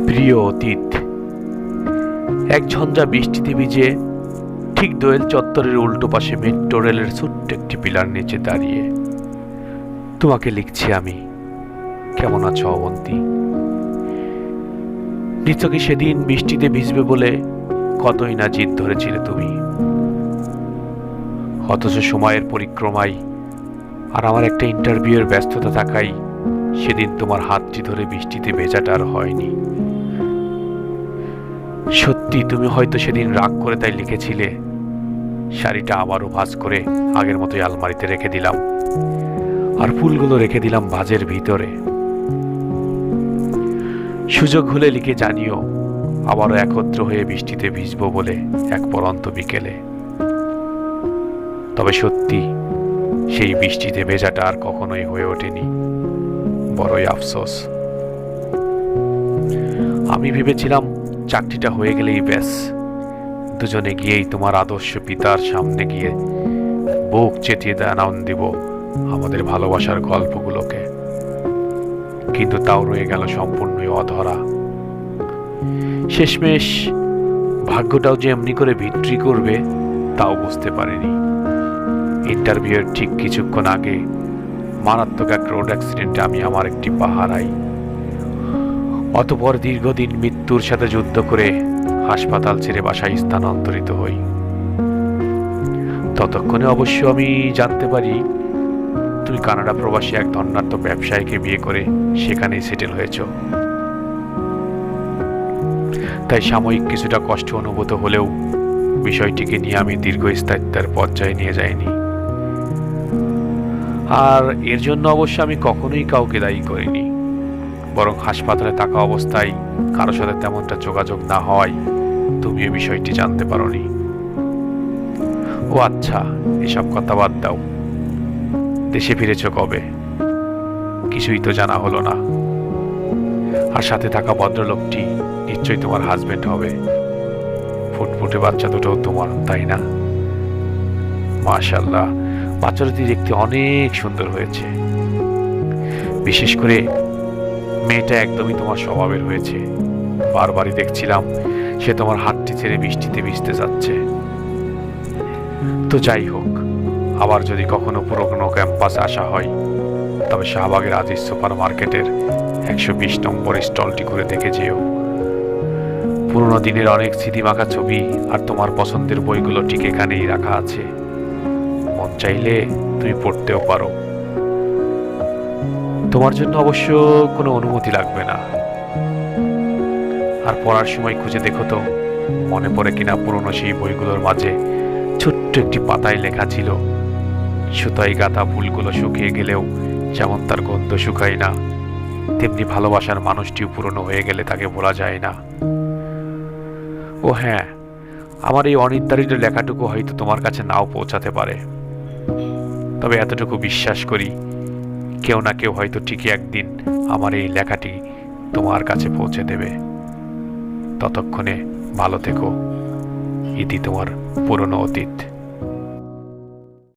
প্রিয় অতীত, এক ঝঞ্ঝা বৃষ্টিতে ভিজে ঠিক দোয়েল চত্বরের উল্টো পাশে মেট্রো রেলের ছোট্ট একটি পিলার নিচে দাঁড়িয়ে তোমাকে লিখছি আমি। কেমন আছো অবন্তী? নিশ্চয়ই সেদিন বৃষ্টিতে ভিজবে বলে কতই না জিদ ধরেছিলে তুমি, অথচ সময়ের পরিক্রমায় আর আমার একটা ইন্টারভিউয়ের ব্যস্ততা থাকায় সেদিন তোমার হাতটি ধরে বৃষ্টিতে ভেজাটা আর হয়নি। সত্যি তুমি হয়তো সেদিন রাগ করে তাই লিখেছিলে। শাড়িটা আবারও ভাঁজ করে আগের মতোই আলমারিতে রেখে দিলাম, আর ফুলগুলো রেখে দিলাম ভাঁজের ভিতরে। সুযোগ হলে লিখে জানিও আবারও একত্র হয়ে বৃষ্টিতে ভিজবো বলে এক পরন্ত বিকেলে। তবে সত্যি সেই বৃষ্টিতে ভেজাটা আর কখনোই হয়ে ওঠেনি, বড়ই আফসোস। আমি ভেবেছিলাম চাকরিটা হয়ে গেলেই ব্যাস, দুজনে গিয়েই তোমার আদর্শ পিতার সামনে গিয়ে বুক চেতিয়ে জানান দিব আমাদের ভালোবাসার গল্পগুলোকে, কিন্তু তাও রয়ে গেল সম্পূর্ণই অধরা। শেষমেশ ভাগ্যটাও যে এমনি করে ভিত্রি করবে তাও বুঝতে পারিনি। ইন্টারভিউয়ের ঠিক কিছুক্ষণ আগে মারাত্মক এক রোড অ্যাক্সিডেন্টে আমি আমার একটি পা হারাই। অতঃপর দীর্ঘদিন মৃত্যুর সাথে যুদ্ধ করে হাসপাতাল ছেড়ে বাসায় স্থানান্তরিত হই। ততক্ষণে অবশ্য আমি জানতে পারি তুমি কানাডা প্রবাসী এক ধনাঢ্য ব্যবসায়ীকে বিয়ে করে সেখানেই সেটেল হয়েছ। তাই সাময়িক কিছুটা কষ্ট অনুভূত হলেও বিষয়টিকে নিয়ে আমি দীর্ঘস্থায়িত্বের পর্যায়ে নিয়ে যাইনি। আর এর জন্য অবশ্য আমি কখনোই কাউকে দায়ী করিনি, বরং হাসপাতালে থাকা অবস্থায় কারো সাথে তেমনটা যোগাযোগ না হওয়ায় তুমি এ বিষয়টি জানতে পারোনি। ও আচ্ছা, এসব কথা বাদ দাও। দেশে ফিরেছ কবে? কিছুই তো জানা হলো না। আর সাথে থাকা ভদ্রলোকটি নিশ্চয়ই তোমার হাজবেন্ড হবে। ফুটফুটে বাচ্চা দুটোও তোমার, তাই না? মাশাআল্লাহ, বাচ্চা দুটি দেখতে অনেক সুন্দর হয়েছে। বিশেষ করে মেয়েটা একদমই তোমার স্বভাবের হয়েছে। বারবারই দেখছিলাম সে তোমার হাতটি ছেড়ে বৃষ্টিতে ভিজতে যাচ্ছে। তো যাই হোক, আবার যদি কখনো পুরনো ক্যাম্পাসে আসা হয় তবে শাহবাগের আজিজ সুপার মার্কেটের 120 নম্বর স্টলটি করে দেখে যেও। পুরোনো দিনের অনেক স্মৃতিমাখা ছবি আর তোমার পছন্দের বইগুলো ঠিক এখানেই রাখা আছে। মন চাইলে তুমি পড়তেও পারো। তোমার জন্য অবশ্য কোনো অনুমতি লাগবে না। আর পড়ার সময় খুঁজে দেখো তো মনে পড়ে কিনা পুরনো সেই বইগুলোর মাঝে ছোট্ট একটি পাতায় লেখা ছিল, সুতায় গাঁথা ফুলগুলো শুকিয়ে গেলেও যেমন তার গন্ধ শুকায় না, তেমনি ভালোবাসার মানুষটিও পুরনো হয়ে গেলে তাকে ভোলা যায় না। ও হ্যাঁ, আমার এই অনির্ধারিত লেখাটুকু হয়তো তোমার কাছে নাও পৌঁছাতে পারে, তবে এতটুকু বিশ্বাস করি কেউ না কেউ হয়তো ঠিকই একদিন আমার এই লেখাটি তোমার কাছে পৌঁছে দেবে। ততক্ষণে ভালো থেকো। ইতি তোমার পুরনো অতীত।